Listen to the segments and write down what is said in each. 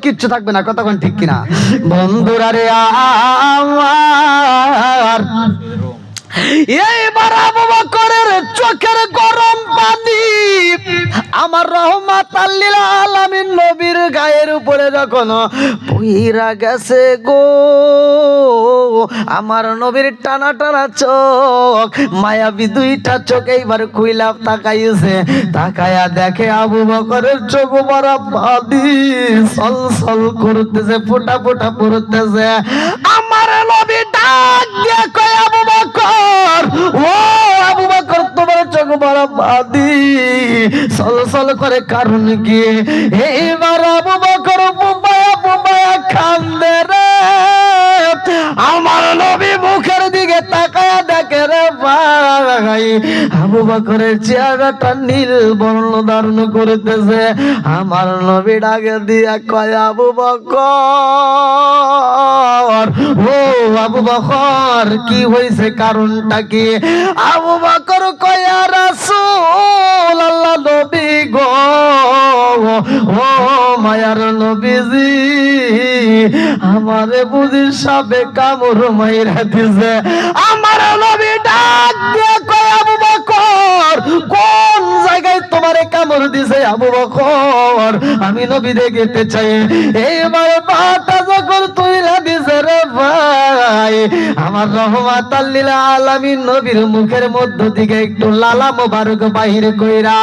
কিচ্ছু থাকবে না। কতক্ষণ ঠিক কিনা বন্ধুরা রে আমার, এইবার আবু বকরের চোখের গরম পানি আমার রহমাতাল লিল আলামিন নবীর গায়ের উপরে যখন পইরা গেছে গো, আমার নবীর টানা টানা চোখ, মায়াবী দুইটা চোখ এইবার খুইলা তাকাইছে। তাকায়া দেখে আবু বকরের চোখ ভরা পানি সলসল করতেছে, ফোঁটা ফোঁটা পড়তেছে। আমার নবী ডাক দিয়ে কয়, আবু বকর, ও আবু বকর, তোমার চোখ ভরা পানি সলসল করে কারণ কি? এইবার আবু বকর বুবায়া বুবায়া কান্দে রে। আমার নবী মুখের দিকে তাকায়া দেখে রে ভাই, আবু বকরের চেহারাটা নীল বর্ণ ধারণ করতেছে। আমার নবী ডাকে দিয়া কয়, আবু বকর, ও আবু বকর, কি হয়েছে, কারণটা কি? আবু বকর কয়, ইয়া রাসূল আল্লাহ, নবী গো, ও মায়ার নবীজি, আমারে বুঝি সাবে কামড় মাইরা দিছে। আমার নবী ডাক দিয়ে কয়, আবু বকর, কোন জায়গায় তোমারে কামড় দিছে? আবু বকর, আমি নবী দেখতে চাই। এইবার পাটা যখন তুইলা দিছে রে ভাই, আমার রহমাতাল লিল আলামিন নবীর মুখের মধ্য থেকে একটু লালা মোবারক বাহির কইরা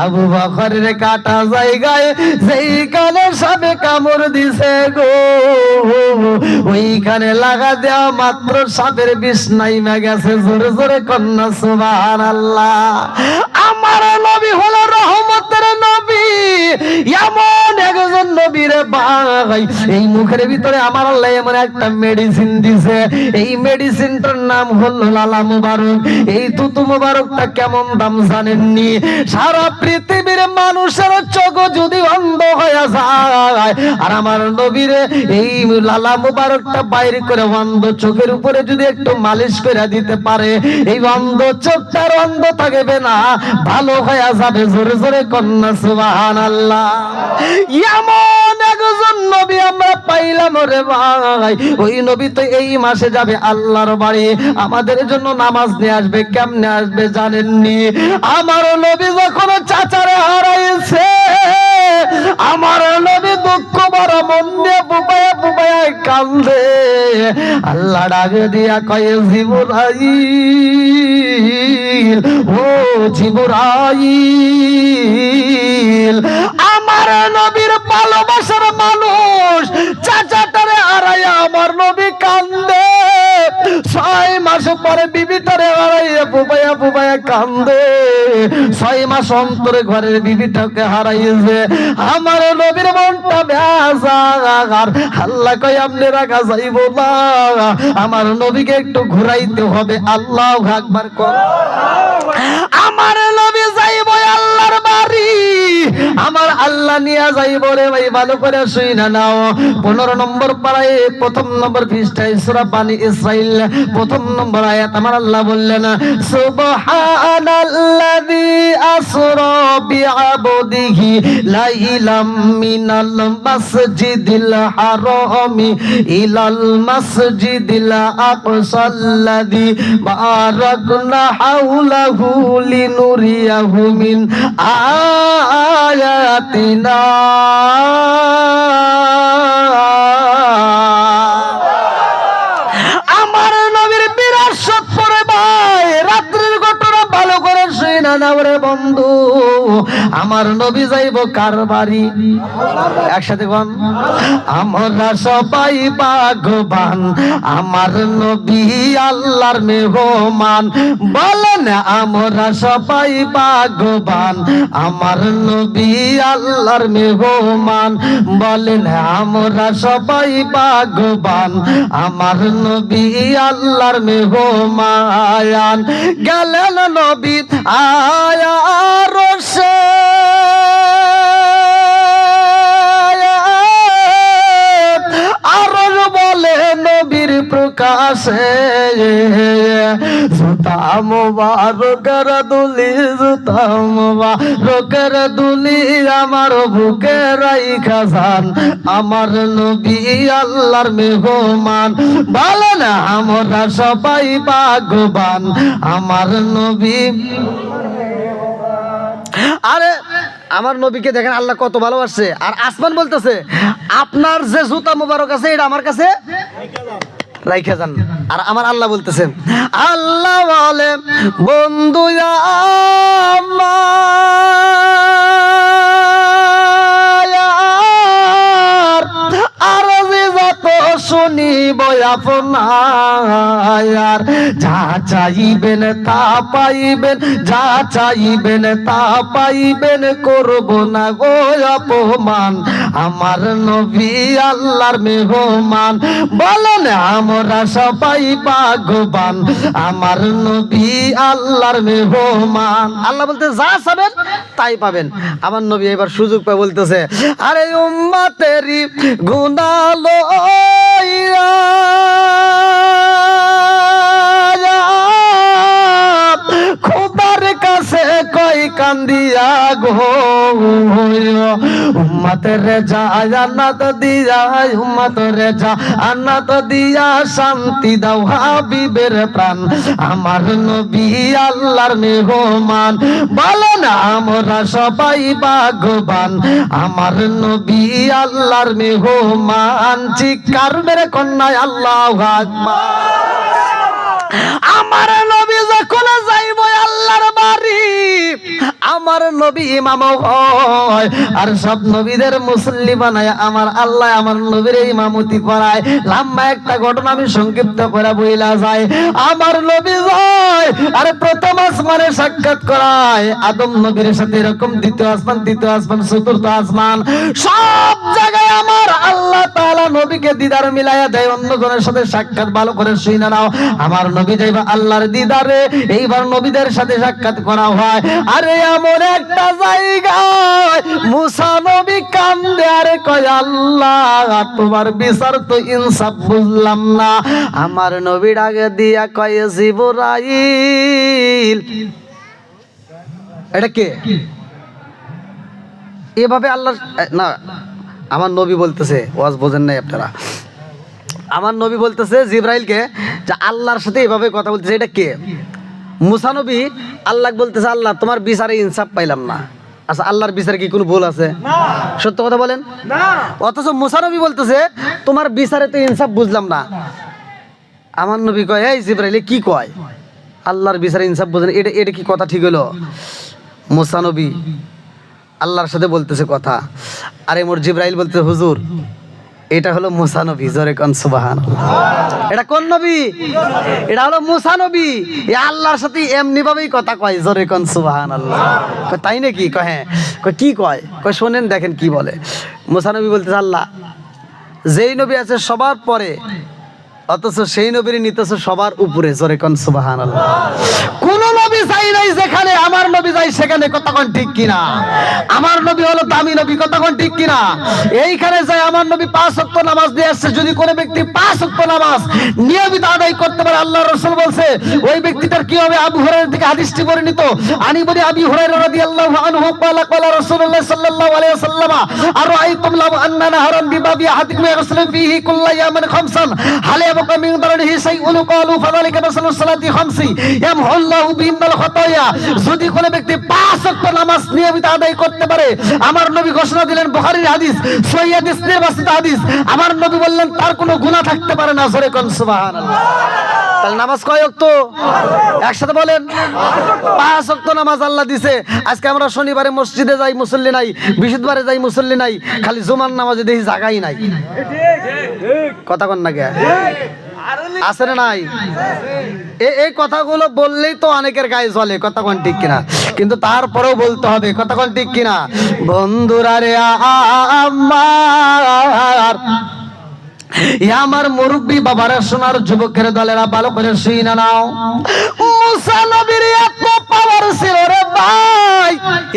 আবু বকরের কাটা জায়গায় যেইখানে সাপে কামড় দিছে গো, ওইখানে লাগা দেওয়া মাত্র সাপের বিষ নাইমা গেছে। জোরে জোরে কন্যা সুবহানাল্লাহ। আমার নবী হলো রহমতের নবী, এমন একজন নবী রে ভাই, এই মুখের ভিতরে আমার আল্লাহ এমন একটা মেডিসিন দিছে। এই মেডিসিনটার নাম হলো লালা মুবারক। এই তুতু মুবারকটা কেমন দাম জানেননি? সারা পৃথিবীর মানুষের চোখ যদি অন্ধ হয়ে যায়, আর আমার নবীর এই লালা মুবারকটা বাইরে করে অন্ধ চোখের উপরে যদি একটু মালিশ করে দিতে পারে, এই অন্ধ চোখটার অন্ধ থাকবে না, ভালো হয়ে যাবে। জোরে জোরে কন্যা সুবহানাল্লাহ। এমন একজন নবী আমরা পাইলাম রে ভাই। ওই নবী তো এই মাসে যাবে আল্লাহর বাড়ি, আমাদের জন্য নামাজ নিয়ে আসবে। কেমনে আসবে জানেননি? আমার নবী যখন চাচারে হারাইছে, আমার নবী দুঃখ বড় মন দিয়ে বুবায়া বুবায়া কান্দে। আল্লাহ ডাকে দিয়া কয়ে, জিবরাইল, ও জিবরাইল, আমার নবীর ভালোবাসার মানুষ চাচাটারে হারাইয়া আমার নবী কান্দে। 6 মাস পরে বিবিটারে হারাইয়া বুবায়া বুবায়া কান্দে। 6 মাস অন্তরে ঘরের বিবিটাকে হারাইছে। আমার নবীর মনটা বেজার। আল্লাহ কয়, আপনি রাখা যাইব না, আমার নবীকে একটু ঘুরাইতে হবে। আল্লাহু আকবার কর। আমার নবী যাইব আল্লাহর বাড়ি, আমার আল্লাহ নিয়ে যাইব রে ভাই। ভালো করে শুই না নাও। 15 নম্বর পারায় 1ম নম্বর পৃষ্ঠায় সূরা বানি ইসরাইল 1ম নম্বর আয়াত আমার আল্লাহ বললেন, সুবহানাল্লাযী আসরা বিআবদিহি লাইলাম মিনাল মাসজিদিল হারামি ইলাল মাসজিদিল আকসাল্লাযী বারাকনা হাওলাহু লিনুরিয়াহু মিন আয়াতিনা। আমার নবীর বিরাসত পরে ভাই, রাত্রির ঘটনা ভালো করে শুই না নাও রে বন্ধু। আমার নবী যাইব কার বাড়ি? একসাথে বল, আমরা সবাই ভাগ্যবান, আমার নবী আল্লাহর মেহমান। বলেন, আমরা সবাই ভাগ্যবান, আমার নবী আল্লাহর মেহমান। বলেন, আমরা সবাই ভাগ্যবান, আমার নবী আল্লাহর মেহমান। গেলেন নবী আয়া রসে, আর বলে নবীর প্রকাশে, জুতা মোবারকের দুলি, জুতা মোবারকের দুলি আমার বুকে রাইখা যান, আমার নবী আল্লাহর মেহমান। বলেন আমরা সবাই ভাগ্যবান, আমার নবী। আরে আমার নবীকে দেখেন আল্লাহ কত ভালোবাসছে। আর আসমান বলতেছে আপনার যে জুতা মোবারক আছে এটা আমার কাছে রাইখা যান। আর আমার আল্লাহ বলতেছে, আল্লাহ বলে বন্ধু আমার আর যে যত শুনিব আপনার, যা চাইবেন তা পাইবেন, যা চাইবেন তা পাইবেন, করব না গো অপমান, আমার নবী আল্লাহর মেহমান। বলেন আমরা সবাই ভাগ্যবান, আমার নবী আল্লাহর মেহমান। আল্লাহ বলতে যা চাবেন তাই পাবেন। আমার নবী এবার সুযোগ পায় বলতেছে, আরে উম্মতেরি গুনাহ লইয়া খোদার কাছে কই কান্দিয়া গো, উম্মতের জান্নাত দিয়া, উম্মতের জান্নাত দিয়া শান্তি দাও হাবিবের প্রাণ, আমার নবী আল্লাহর মেহমান। বলেন আমরা সবাই ভাগ্যবান, আমার নবী আল্লাহর মেহমান। চিৎকার মেরে কন্যায় আল্লাহু আকবার। আমার নবী যখন যাইব আল্লাহর বাড়ি, আমার নবী ইমাম হয়, আর সব নবীদের মুসল্লি বানায় আমার আল্লাহ আমার নবীর ইমামতি করায়। লম্বা একটা ঘটনা আমি সংক্ষিপ্ত করে বইলা যায়। আমার নবী যায় আর প্রথম আসমানে সাক্ষাৎ করায় আদম নবীর সাথে, এরকম দ্বিতীয় আসমান, তৃতীয় আসমান, চতুর্থ আসমান, সব জায়গায় আমার আল্লাহ তাআলা নবীকে দিদার মিলাইয়া দেয়। অন্যজনের সাথে সাক্ষাৎ ভালো করে শুনে নাও। আমার নবী যাইবা আল্লাহর দিদারে, এইবার নবীদের সাথে সাক্ষাৎ করা হয়। আরে এমন একটা জায়গায় মুসা নবী কান্দে আর কয়, আল্লাহ তোমার বিচার তো ইনসাফ বুঝলাম না। আমার নবী ডাকে দিয়া কয়, জিবরাইল। এটা কে? এভাবে আল্লাহ না, আমার নবী বলতেছে, ওয়াজ বোঝেন নাই আপনারা, আমার নবী বলতেছে জিবরাইলকে যে আল্লাহর সাথে এভাবে কথা বলতেছে, এটা কে? মুসা নবী আল্লাহ বলতেছে, আল্লাহ তোমার বিচারে ইনসাফ পাইলাম না। আচ্ছা আল্লাহর বিচারে কি কোনো ভুল আছে? সত্য কথা বলেন না। অথচ মুসা নবী বলতেছে তোমার বিচারে তো ইনসাফ বুঝলাম না। আমার নবী কয়, এই জিবরাইল কি কয়? আল্লাহর বিচারে ইনসাফ বুঝেন, এটা এটা কি কথা ঠিক হলো? মুসা নবী আল্লাহর সাথে বলতেছে কথা। আরে মোর জিবরাইল বলতেছে, হুজুর এটা হলো মুসা নবী। জোরে কোন সুবহানাল্লাহ। এটা কোন নবী? এটা হলো মুসা নবী। এই আল্লাহর সাথে এমনি ভাবেই কথা কয়। জোরে কোন সুবহানাল্লাহ। কয় তাই নাকি? কয় হ্যাঁ। কয় কি কয়? কয় শোনেন দেখেন কি বলে। মুসা নবী বলতেছে, আল্লাহ যেই নবী আছে সবার পরে, অথচ সেই নবীর নিতেছে সবার উপরে। জোরে কোন সুবহানাল্লাহ। কোন নবী যাই নাই যেখানে আমার নবী যাই সেখানে, কথা কোন ঠিক কিনা? আমার নবী হলো দামি নবী, কথা কোন ঠিক কিনা? এইখানে যাই আমার নবী 5 ওয়াক্ত নামাজ দিয়ে আসছে। যদি কোনো ব্যক্তি 5 ওয়াক্ত নামাজ নিয়মিত আদায় করতে পারে, আল্লাহ রাসূল বলছে ওই ব্যক্তিটার কি হবে? আবু হুরায়রা থেকে হাদিসটি বর্ণিত, আনি বনি আবি হুরায়রা রাদিয়াল্লাহু আনহু ক্বালা ক্বালা রাসূলুল্লাহ সাল্লাল্লাহু আলাইহি ওয়াসাল্লাম, আরাআইতুম লাউ আন্না নাহারান বিবাবি আহাদিকুম ইয়াগসিলু ফীহি কুল্লা ইয়াওমিন খামসান হাল ইয়াবকা মিন দাররিহি শাইউন ক্বালু ফাযালিকা মাসালুস সালাতি খামসি ইয়ামহুল্লাহু বিহিল খাতায়া। যদি কোনো ব্যক্তি 5 ওয়াক্ত নামাজ নিয়মিত আদায় করতে পারে, আমার নবী ঘোষণা দিলেন, বুখারীর হাদিস, সহিহ হাদিস, নির্বাচিত হাদিস, আমার নবী বললেন তার কোনো গুনাহ থাকতে পারে না। জোরে কোন সুবহানাল্লাহ। তাহলে নামাজ কয় ওয়াক্ত? একসাথে বলেন, 5 ওয়াক্ত নামাজ আল্লাহ দিছে। আজকে আমরা শনিবারে মসজিদে যাই, মুসল্লি নাই, বৃহস্পতিবারে যাই, মুসল্লি নাই, খালি জুমার নামাজে দেখি জায়গাই নাই। কথা কন না কে? আছে না নাই? এই কথাগুলো বললেই তো অনেকের গায়ে জ্বলে। কথা কোন ঠিক কিনা? কিন্তু তারপরেও বলতে হবে। কথা কোন ঠিক কিনা? বন্ধুরা রে আমার মুরব্বী বাবারা, সোনার যুবকের দলেরা, ভালো করে শুনে নাও। মুসা নবীর এত পাওয়ার ছিল রে ভাই।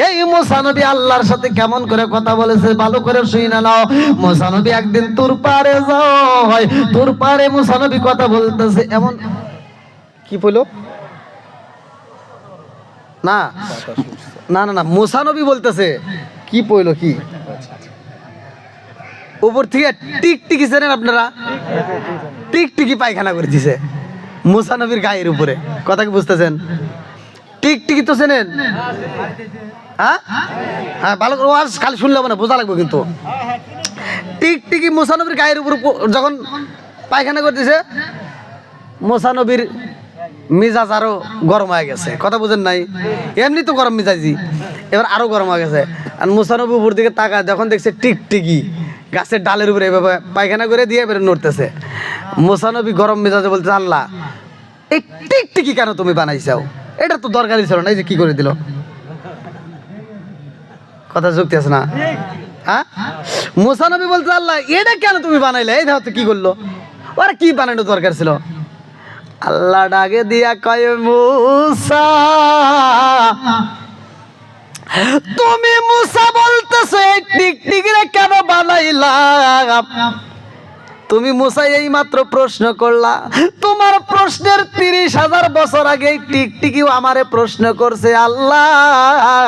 এই মুসা নবী আল্লাহর সাথে কেমন করে কথা বলেছে ভালো করে শুনে নাও। মুসা নবী একদিন তুর পারে যায়, তুর পারে মুসা নবী কথা বলতেছে। এমন কি পড়ল না না না না মুসা নবী বলতেছে কি পড়ল কি উপর থেকে টিকটিকি চেনেন আপনারা টিকটিকি পায়খানা করে দিছে মুসা নবীর গায়ের উপরে কথা কি বুঝতেছেন টিকটিকি তো চেনেন হ্যাঁ হ্যাঁ ভালো করে আওয়াজ খালি শুনলে হবে না বোঝা লাগবে কিন্তু টিকটিকি মুসা নবীর গায়ের উপর যখন পায়খানা করে দিছে মুসা নবীর মিজাজ আরো গরম হয়ে গেছে কথা বুঝেন নাই এমনি তো গরম মিজাজি এবার আরো গরম হয়ে গেছে আর মুসা নবী উপর দিকে তাকায় যখন দেখছে টিকটিকি গাছের ডালের উপরে এভাবে পায়খানা করে দিয়ে এবারে নড়তেছে মুসা নবী গরম মেজাজে বলতে আল্লাহ এই টিকটিকি কেন তুমি বানাইছাও এটা তো দরকারই ছিল না এই যে কি করে দিল কথা যুক্তি আছে না হ্যাঁ মুসা নবী বলতে আল্লাহ এটা কেন তুমি বানাইলে এই দেখো তো কি করলো ওরা কি বানানোর দরকার ছিল আল্লাহ ডাকে দিয়া কয় মুসা তুমি মুসা বলতেছো এই টিকটিকিরে কেন বানাইলা তুমি মুসা এই মাত্র প্রশ্ন করলা তোমার প্রশ্নের 30,000 বছর আগে এই টিকটিকিও আমারে প্রশ্ন করছে আল্লাহ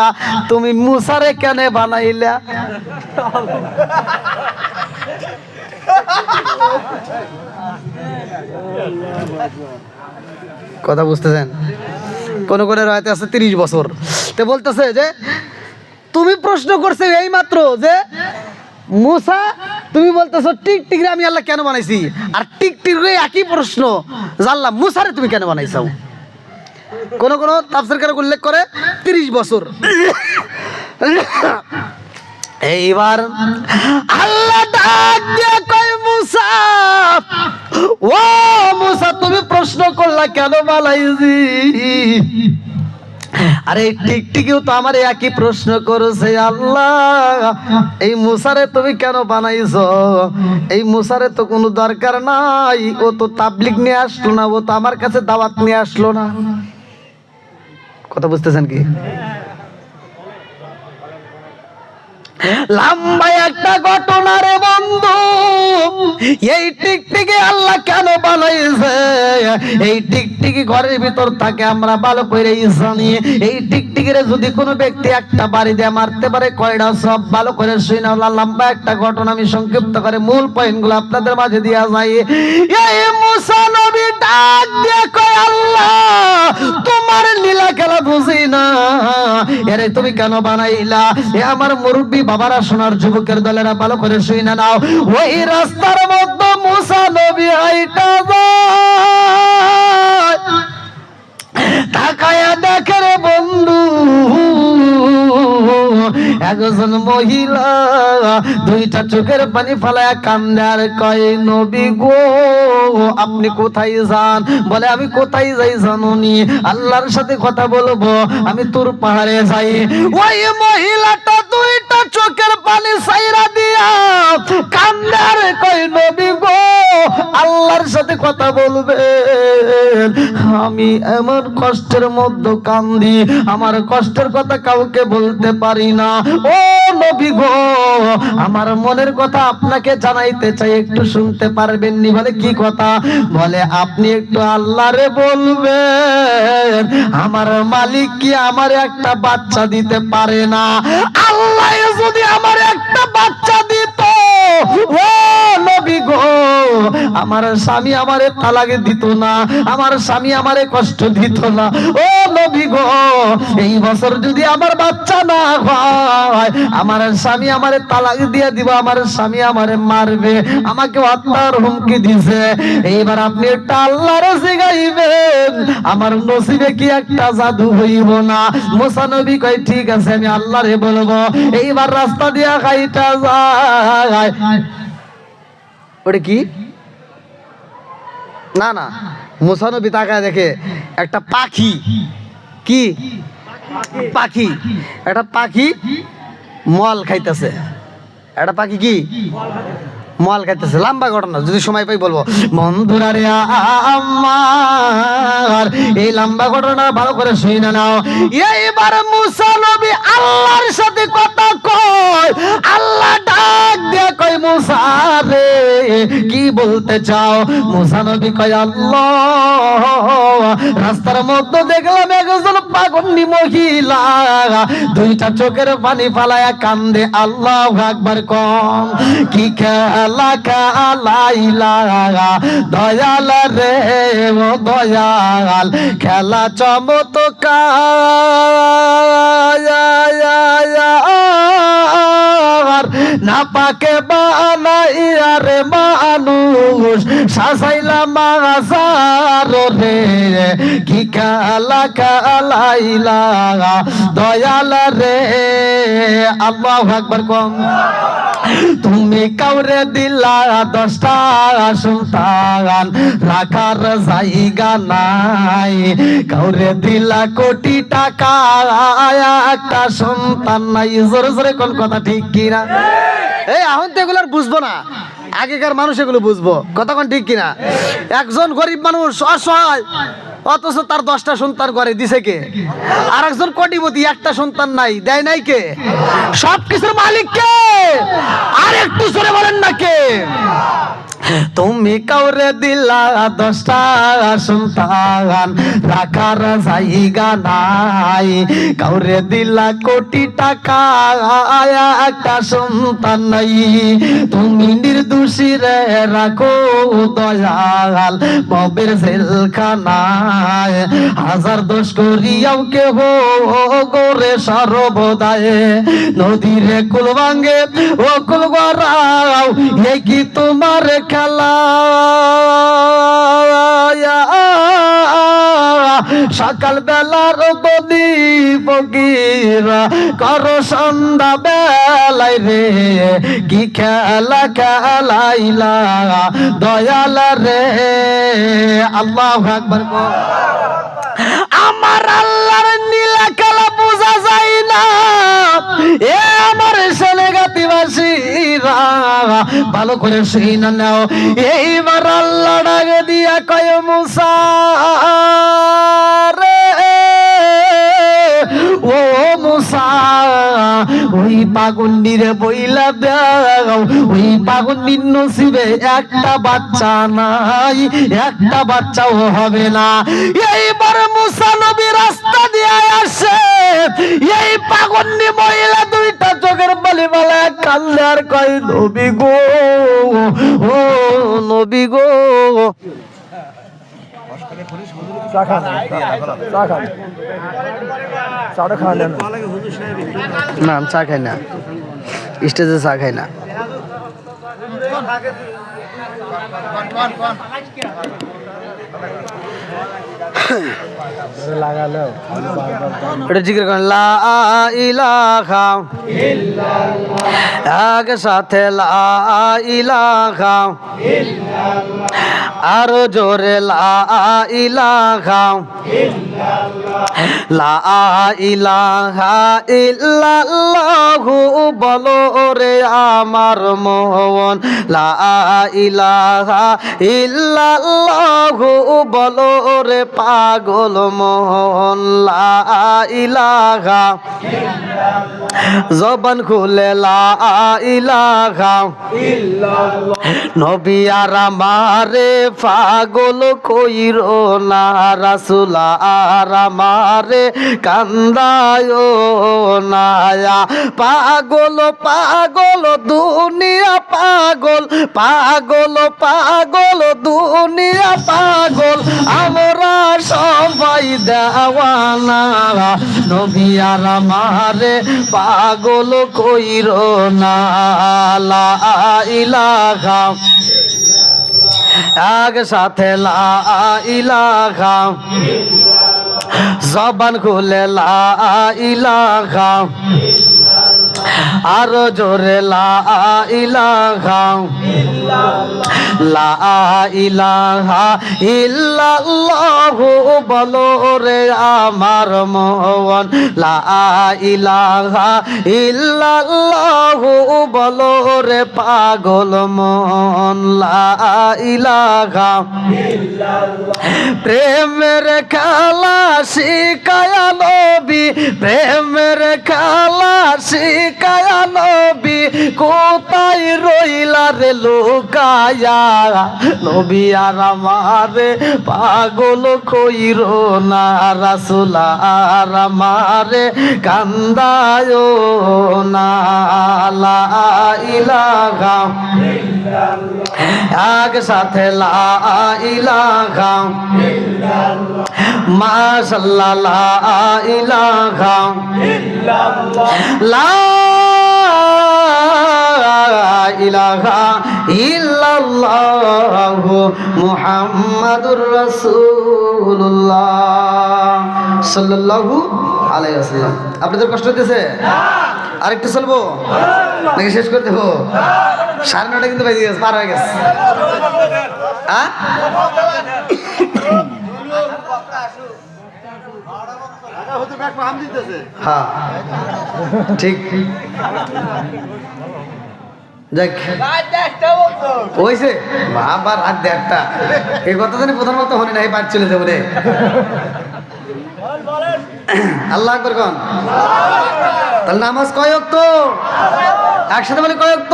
তুমি মুসারে কেন বানাইলা কথা বুঝতেছেন কোন কোন রায়তে আছে 30 বছর তো বলতেছে যে তুমি প্রশ্ন করছে এই মাত্র যে মুসা তুমি বলতেছো টিকটিকি আমি আল্লাহ কেন বানাইছি আর টিকটিকি একই প্রশ্ন জানলা মুসারে তুমি কেন বানাইছো কোন কোন তাফসীরকার উল্লেখ করে 30 বছর এইবার আল্লাহ ডাক দিয়ে কয় মুসা ও মুসা তুমি প্রশ্ন করলা কেন বানাইছি আরে টিকটিকিও তো আমার একই প্রশ্ন করেছে আল্লাহ এই মুসারে তুমি কেন বানাইছো এই মুসারে তো কোনো দরকার নাই ও তো তাবলিগ নিয়ে আসলো না ও তো আমার কাছে দাওয়াত নিয়ে আসলো না কথা বুঝতেছেন কি লম্বা একটা ঘটনা রে বন্ধু এই টিকটিকি আল্লাহ কেন বানাইছে এই টিকটিকি ঘরের ভিতর থাকে আমরা ভালো করে জানি এই টিকটিকিরে যদি কোনো ব্যক্তি একটা বাড়ি দিয়ে মারতে পারে কয়টা সব ভালো করে শুনে লম্বা একটা ঘটনা আমি সংক্ষিপ্ত করে মূল পয়েন্টগুলো আপনাদের মাঝে দিয়া যাই এই মুসা নবী ডাক দিয়ে কয় আল্লাহ তোমার লীলা খেলা বুঝি না এরে তুমি কেন বানাইলা এ আমার মুরব্বী বাবারা শোনার যুবকের দলেরা ভালো করে শুনে নাও ওই রাস্তার মধ্যে মুসা নবী হাইটা যায় তাকায়া দেখে রে বন্ধু একজন মহিলা দুইটা চোখের পানি ফালায়া কান্দে আর কয় নবী গো আপনি কোথায় যান বলে আমি কোথায় যাই জানুনি আল্লাহর সাথে কথা বলবো আমি তোর পাহাড়ে যাই ওই মহিলাটা দুইটা চোখের পানি সাইরা দিয়া কান্দে আর কয় নবী গো আল্লাহর সাথে কথা বলবেন আমি এমন কষ্টের মধ্যে কান্দি আমার কষ্টের কথা কাউকে বলতে পারি না ও নবী গো আমার মনের কথা আপনাকে জানাইতে চাই একটু শুনতে পারবেন নি বলে কি কথা বলে আপনি একটু আল্লাহরে বলবেন আমার মালিক কি আমার একটা বাচ্চা দিতে পারে না আল্লাহ যদি আমার একটা বাচ্চা দিত ও নবী গো আমার স্বামী আমারে তালাক দিত না আমার স্বামী আমারে কষ্ট দিত না ও নবী গো এই বছর যদি আমার বাচ্চা না হয় আমার স্বামী আমারে তালাক দিয়ে দিব আমার স্বামী আমারে মারবে আমাকে হত্যার হুমকি দিছে এইবার আপনি একটা আল্লাহর জিগাইবেন আমার নসিবে কি একটা জাদু হইব না মুসা নবী কয় ঠিক আছে আমি আল্লাহরে বলবো এইবার রাস্তা দিয়া খাইটা যায় ওটা কি না না মুসা নবী তাকায় দেখে একটা পাখি কি পাখি একটা পাখি মল খাইতেছে একটা পাখি কি মল খাইতেছে, লম্বা ঘটনা, যদি সময় পাই বলবো। বন্ধুরা রে আমার, এই লম্বা ঘটনা ভালো করে শুনে নাও। এইবার মুসা নবী আল্লাহর সাথে কথা কয়, আল্লাহ ডাক দিয়ে কয় মুসা রে কি বলতে চাও? মুসা নবী কয় আল্লাহ, রাস্তার মধ্যে দেখলাম একজন পাগন্ডি মহিলা দুইটা চোখের পানি ফালায়া কান্দে, আল্লাহু আকবার কম। কি খেলা খেলাইলা দয়াল রে ও দয়াল, খেলা চমৎকার, না পাকে বানাইয়া রে মানুষ সাজাইলাম মাজার রে। কি খেলা খেলাইলা দয়াল রে, আল্লাহু আকবার কম। তুমি কাউরে দিলা 10টা সন্তান, রাখার জায়গা নাই। কাউরে দিলা কোটি টাকা, একটা সন্তান নাই। জোরে জোরে কোন কথা ঠিক কিনা? এই এখন তো এগুলো আর বুঝবো না, আগেকার মানুষ এগুলো বুঝবো, কথা কোন ঠিক কিনা? একজন গরিব মানুষ অসহায়, অথচ তার 10টা সন্তান করে দিছে কে? আর একজন কোটিপতি, একটা সন্তান নাই, দেয় নাই কে? সবকিছুর মালিক কে? আর একটু জোরে বলেন না কে? তুমি কাউরে দিলা 10টা সন্তান, রাখার জায়গা নাই। কাউরে দিলা কোটি টাকা, একটা সন্তান নাই। তুমি নির্দোষী রে রাখো দয়াল ববের জেলখানায়, হাজার দোষ করিয়াও কেহ করে সর্বদায়। নদীরে কুল ভাঙ্গে ও কুল গড়াও, এ কি তোমার খেলা? সকাল বেলার বলি ফকিরা করো সন্ধ্যা বেলায় রে। কি খেলা খেলাইলা দয়াল রে, আল্লাহু আকবার। আমার আল্লাহর নীলা খেলা বোঝা যায় না। এ আমার সেনেগাতিবাসীরা ভালো করে শুনে নাও। এইবার আল্লাহ ডাকে দিয়া কয় মুসা রে ও মুসা, ওই পাগন্ডিরে বইলা দাও, ওই পাগন্ডির নসিবে একটা বাচ্চা নাই, একটা বাচ্চাও হবে না। এইবার মুসা নবী রাস্তা দিয়ে আসে, এই পাগন্ডি মহিলা দুইটা চোখের বালি বালা কান্দে আর কয় নবী গো, ও নবী গো। না আমি চা খাই না, স্টেজে চা খাই না। এটা জিকির করেন লা ইলাহা ইল্লাল্লাহ, এক সাথে লা ইলাহা ইল্লাল্লাহ, আরো জোরে লা ইলাহা ইল্লাল্লাহ, লা ইলাহা ইল্লাল্লাহ বলো রে আমার মন, লা ইলাহা ইল্লাল্লাহ বলো রে পাগল মন, লা ইলাহা জবান খুলে লা ইলাহা ইল্লাল্লাহ। নবী আর আমারে পাগল কইরো না, রাসূল আর আমারে কান্দায়ো না। পাগল পাগল দুনিয়া পাগল, পাগল পাগল দুনিয়া পাগল, আমরা সবাই দেওয়ানা। নবী আর আমারে পাগল কইরো না, লা ইলাহা এক সাথে লা ইলাহা, জবান খুলে লা ইলাহা, আরো জোরে লা ইলাহা, লা ইলাহা ইল্লাল্লাহু বলো রে আমার মন লা ইলাহা ইল্লাল্লাহু বলো রে পাগল মন লা ইলাহা প্রেমের খেলা শিখায়া নবী প্রেমের খেলা শিখায়া নবী কোথায় রইলা রে লুকায়া নবী আর আমারে পাগল কইরো না রাসূল আর আমারে কান্দায় না লা ইলাহা এক সাথে লা ইলাহা মাশাআল্লাহ লা ইলাহা লা ইলাহা ইল্লাল্লাহু মুহাম্মাদুর রাসূলুল্লাহ সাল্লাল্লাহু আলাইহি ওয়াসাল্লাম। আপনাদের কষ্ট হতেছে? আরেকটু চলবো নাকি শেষ করে দেবো? 9:30 কিন্তু বেজে গেছে, পার হয়ে গেছে। হ্যাঁ হ্যাঁ ঠিক হয়েছে বাবা রাত 1:30 এই কথা জানি প্রধানত হনি না, এই পাঠ চলে যাবো রে। আল্লাহ আকবার কোন? তাহলে নামাজ কয় ওয়াক্ত? একসাথে বলে কয় ওয়াক্ত?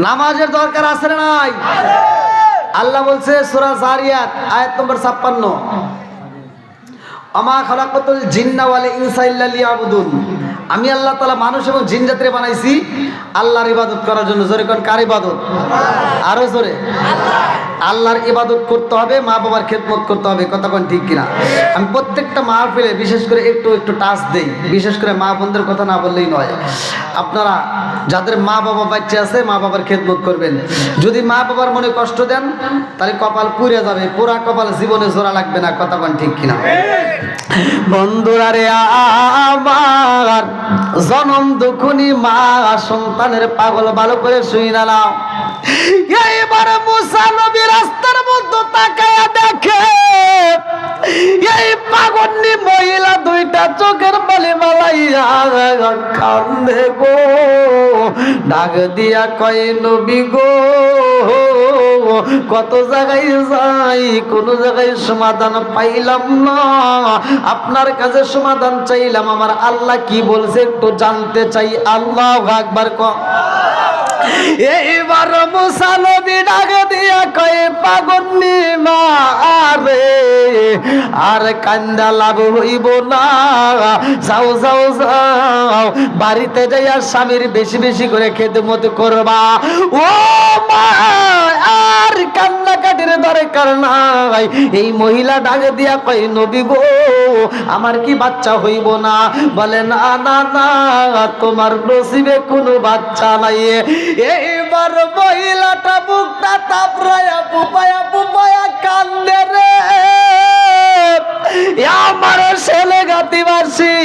নামাজের দরকার আছে না নাই? আল্লাহ বলছে সূরা যারিয়াত আয়াত নম্বর 56, আমা খালাকাতুল জিন্না ওয়াল ইনসা ইল্লা লিয়াবুদুন। আমি আল্লাহ তাআলা মানুষ এবং জিন জাতিরে বানাইছি আল্লাহর ইবাদত করার জন্য। জোরে কোন কার ইবাদত? আরো জোরে। আল্লাহর ইবাদত করতে হবে, মা বাবার খেদমত করতে হবে। কথা কোন ঠিক কিনা? আমি প্রত্যেকটা মাহফিলে বিশেষ করে একটু টাচ দেই, বিশেষ করে মা বোনদের কথা না বললেই নয়। আপনারা যাদের মা বাবা বাচ্চা আছে মা বাবার খেদমত করবেন। যদি মা বাবার মনে কষ্ট দেন তাহলে কপাল পুড়ে যাবে, পুরা কপাল জীবনে জোড়া লাগবে না। কথা কোন ঠিক কিনা? বন্ধুরা রে আমার জনম দুখুনি মা সন্তানের পাগল ভালো করে শুই নালাম। এইবার মুসা নবী রাস্তার মধ্যে তাকায়া দেখে এই পাগলনি মহিলা দুইটা চোখের পানি মালাইয়া কান্দে গো, ডাক দিয়া কয় নবী গো কত জায়গায় যাই কোনো জায়গায় সমাধান পাইলাম না, আপনার কাছে সমাধান চাইলাম, আমার আল্লাহ কি বলছে একটু জানতে চাই। আল্লাহু আকবার ক। এইবার মুসা নবী ডাক দিয়া কয় পাগলনি মা রে আর কান্দা লাভ হইব না, যাও যাও যাও বাড়িতে যাইয়া স্বামীর বেশি বেশি করে খেদমত করবা। ও মা আর কান্নাকাটির দরকার নাই। এই মহিলা ডাক দিয়া কয় নবী গো আমার কি বাচ্চা হইব না? বলে না না না তোমার নসিবে কোনো বাচ্চা নাই। এইবার মহিলাটা বুকটা তাপড়ায়া পুপায়া পুপায়া কান্দে রে, আমার ছেলে গাতিবাসী।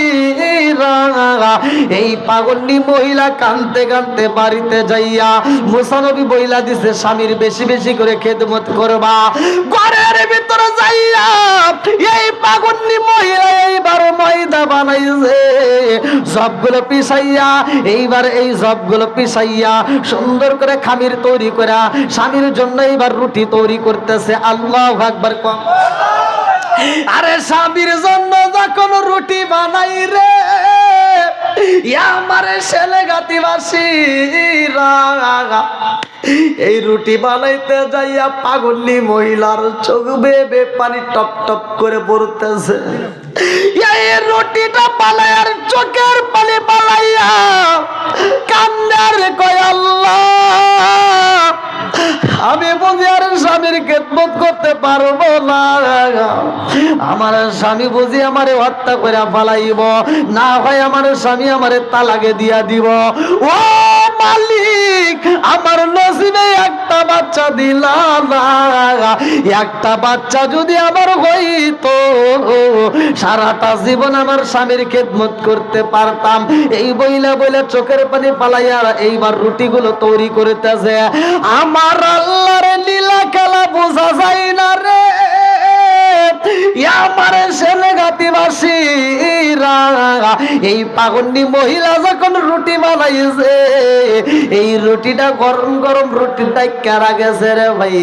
এই পাগলনি মহিলা কানতে কানতে বাড়িতে যাইয়া মুসা নবী বইলা দিছে স্বামীর বেশি বেশি করে খেদমত করবা। ঘরের ভিতরে যাইয়া এই পাগলনি মহিলা এইবার ময়দা বানাইছে, সবগুলো পিছাইয়া এইবার এই সবগুলো পিছাইয়া সুন্দর করে খামির তৈরি করা স্বামীর জন্য এইবার রুটি তৈরি করতেছে। আল্লাহু আকবার কম। আরে স্বামীর জন্য যখন রুটি বানাই রে আমার ছেলে গাতিবাসী এই রুটি বানাইতে যাইয়া পাগলনি মহিলার চোখ বেয়ে পানি টপ টপ করে পড়তেছে। এই রুটিটা বানাইয়ার চোখের পানি বানাইয়া কান্দার কয় আল্লাহ আমি বুঝি আর স্বামীর খেদমত করতে পারবো না, আমার স্বামী বুঝি আমারে হত্যা করে ফালাইব, না হয় আমার স্বামী আমারে তালাকে দিয়া দিব। ও মালিক আমার নসিবে একটা বাচ্চা দিলা না, একটা বাচ্চা যদি আমার হইতো সারাটা জীবন আমার স্বামীর খেদমত করতে পারতাম। এই বইলা বইলা চোখের পানি পালাইয়া এইবার রুটিগুলো তৈরি করতেছে। আমার আল্লাহর লীলা খেলা বোঝা যায় না রে আমার সেনেগাতিবাসীরা। এই পাগন্ডি মহিলা যখন রুটি বানাইছে, এই রুটিটা গরম গরম রুটিটা কেরা গেছে রে ভাই,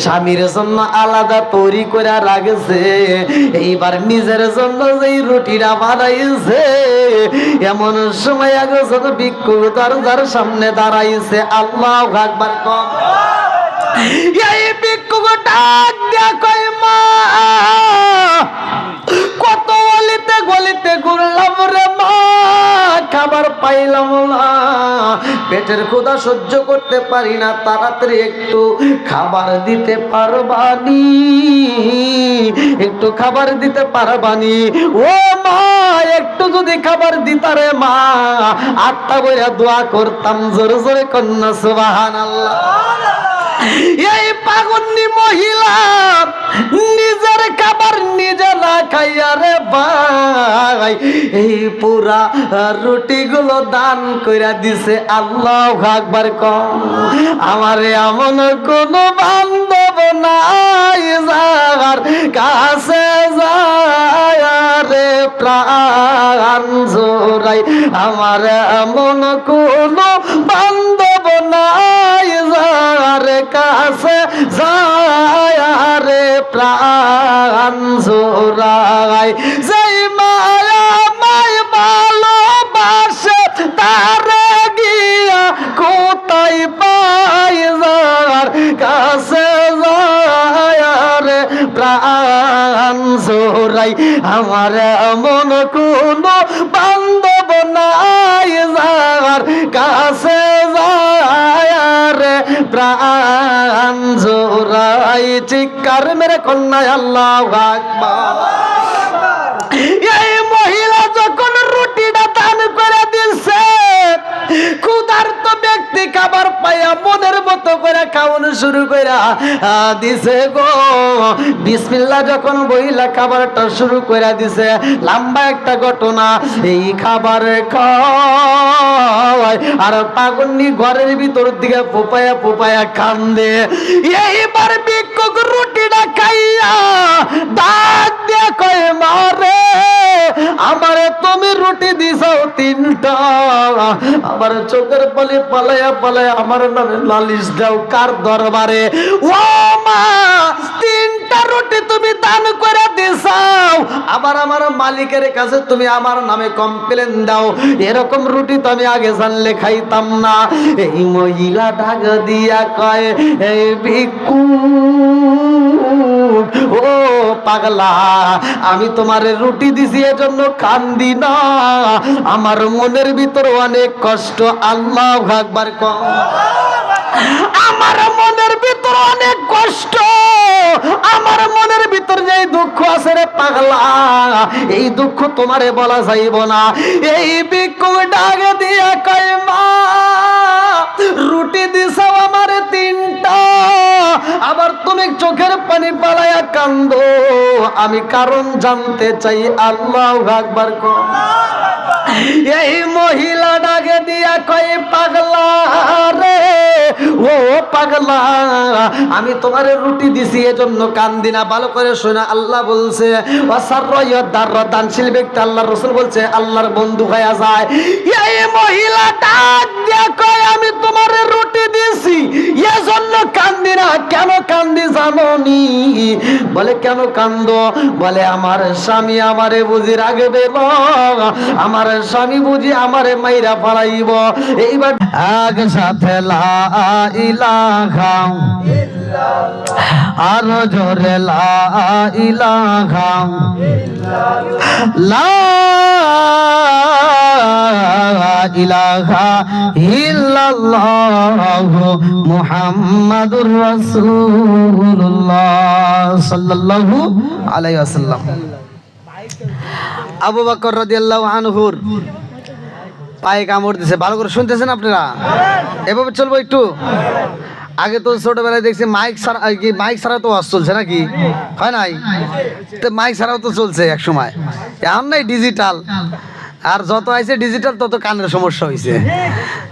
স্বামীর জন্য আলাদা তৈরি করে রাখছে। এইবার নিজের জন্য যেই রুটিটা বানাইছে, এমন সময় আগে যত ভিক্ষুক দরজার সামনে দাঁড়াইছে। আল্লাহু আকবার কম। এই ভিক্ষুক ডাক দিয়া কই মা, কত গলিতে গলিতে ঘুরলাম রে মা, খাবার পাইলাম না, পেটের ক্ষুধা সহ্য করতে পারি না, তাড়াতাড়ি একটু খাবার দিতে পারবানি, একটু খাবার দিতে পারবানি? ও মা, একটু যদি খাবার দিতারে মা, আটটা বইরা দোয়া করতাম। জোরে জোরে কন্যা সুবহানাল্লাহ। এই পাগন্ডি মহিলা নিজের খাবার নিজে না খাইয়া রে ভাই এই পুরা রুটি গুলো দান কইরা দিছে। আল্লাহু আকবার কম। আমারে এমন কোন বান্ধব নাই যার কাছে যায় রে প্রাণ জোড়াই, আমার এমন কোন বান্ধব নাই যার কাছে যায় রে প্রাণ জোড়াই। যেই মায়া মাই ভালোবাসে তারে গিয়া কোথায় পাই, যার কাছে যায় রে প্রাণ জোড়াই, আমার এমন কোন বান্ধব নাই যার কাছে যায় রে প্রাণ জোড়াই। চিৎকার মেরে কন্যায় আল্লাহু আকবার। এই মহিলা যখন রুটিটা দান করে দিচ্ছে, ক্ষুধার্ত ব্যক্তি খাবার পাইয়া মনের মতো করে খাওয়ানো শুরু করে দিছে গো। বিসমিল্লাহ যখন বইলা খাবারটা শুরু করে দিছে, লম্বা একটা ঘটনা। এই খাবার খায় আর পাগন্ডি ঘরের ভিতর দিকে পোপায়া পোপায়া কান্দে। এইবার ভিক্ষুক রুটিটা খাইয়া ডাক দিয়া কয় মারে, আমারে তুমি রুটি দিছাও তিনটা, আমার চোখের পালি পালাইয়া পালাইয়া আমার নামে নালিশ দাও কার দরবারে? ও মা, তিনটা রুটি তুমি দান করে দিছাও, আবার আমার মালিকের কাছে তুমি আমার নামে কমপ্লেন দাও। এরকম রুটি তো আমি আগে জানলে খাইতাম না। এই মহিলা ডাক দিয়া কয়, এই ভিক্ষুক ও পাগলা, আমি তোমার রুটি দিছি এজন্য কান্দি না, আমার মনের ভিতর অনেক কষ্ট। আল্লাহু আকবার কম। আমার মনের ভিতর অনেক কষ্ট, আমার মনের ভিতর যে দুঃখ আছে রে পাগলা, এই দুঃখ তোমারে বলা যাইব না। এই ভিক্ষুক ডাক দিয়া কয় মা, রুটি দিছাও আমারে তিনটা, আবার তুমি চোখের পানি পালাইয়া কান্দো, আমি কারণ জানতে চাই। আল্লাহু আকবার কম। এই মহিলা ডাকে দিয়া কয় পাগলা রে, ও পাগলা, আমি তোমার রুটি দিছি এজন্য কান্দি না। ভালো করে শোনা, আল্লাহ বলছে দানশীল ব্যক্তি, আল্লাহর রাসূল বলছে আল্লাহর বন্ধু হয়ে যায়। এই মহিলা ডাক দিয়া কয় আমি তোমার রুটি দিছি এজন্য কান্দি না। কেন কান্দি জানোনি? বলে কেন কান্দো? বলে আমার স্বামী আমারে বুঝি রাখবে না, আমার স্বামী বুঝি আমারে মাইরা ফলাইব। এইবার এক সাথে লা ইলাহা ইল্লাল্লাহ, আর জোরে লা ইলাহা ইল্লাল্লাহ, লা ইলাহা ইল্লাল্লাহ মুহাম্মাদুর রাসূলুল্লাহ সাল্লাল্লাহু আলাইহি ওয়াসাল্লাম। আবু বকর রাদিয়াল্লাহু আনহুর পায়ে কামড় দিছে। ভালো করে শুনতেছেন আপনারা? এভাবে চলবো একটু। আগে তো ছোটবেলায় দেখছি মাইক ছাড়া কি মাইক ছাড়া তো ওয়াজ চলছে নাকি, হয় নাই? তো মাইক ছাড়াও তো চলছে এক সময়, এখন নাই ডিজিটাল। আর যত আইছে ডিজিটাল তত কানের সমস্যা হয়েছে।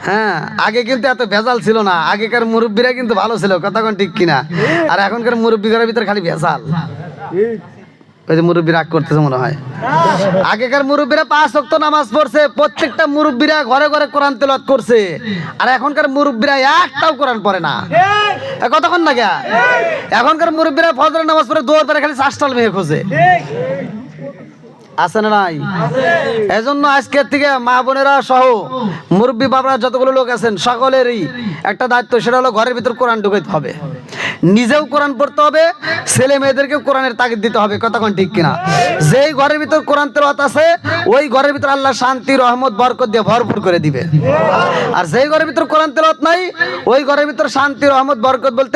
হ্যাঁ, আগে কিন্তু এত ভেজাল ছিল না। আগেকার মুরব্বীরা কিন্তু ভালো ছিল, কথা কোন ঠিক কিনা? আর এখনকার মুরব্বীদের ভিতরে খালি ভেজাল। ওই যে মুরব্বী রাগ করতেছে মনে হয়। আগেকার মুরব্বীরা 5 ওয়াক্ত নামাজ পড়ছে, প্রত্যেকটা মুরব্বীরা ঘরে ঘরে কোরআন তেলাওয়াত করছে। আর এখনকার মুরব্বীরা একটাও কোরআন পড়ে না। কতক্ষণ না গা? এখনকার মুরব্বীরা ফজরের নামাজ পড়ে দৌড় পরে খালি চাষটাল মেয়ে খোঁজে। আছে না নাই? এজন্য আজকের থেকে মা বোনেরা সহ মুরব্বী বাবারা যতগুলো লোক আছেন সকলেরই একটা দায়িত্ব, সেটা হলো ঘরের ভিতর কোরআন ঢুকাইতে হবে। নিজেও কোরআন পড়তে হবে, ছেলে মেয়েদেরকে কোরআনের তাগিদ দিতে হবে, কথা কোন ঠিক কিনা? যেই ঘরের ভিতর কোরআন তেলাওয়াত আছে ওই ঘরের ভিতর আল্লাহ শান্তি রহমত বরকত দিয়ে ভরপুর করে দিবে। আর যেই ঘরের ভিতর কোরআন তেলাওয়াত নাই ওই ঘরের ভিতর শান্তি রহমত বরকত বলতে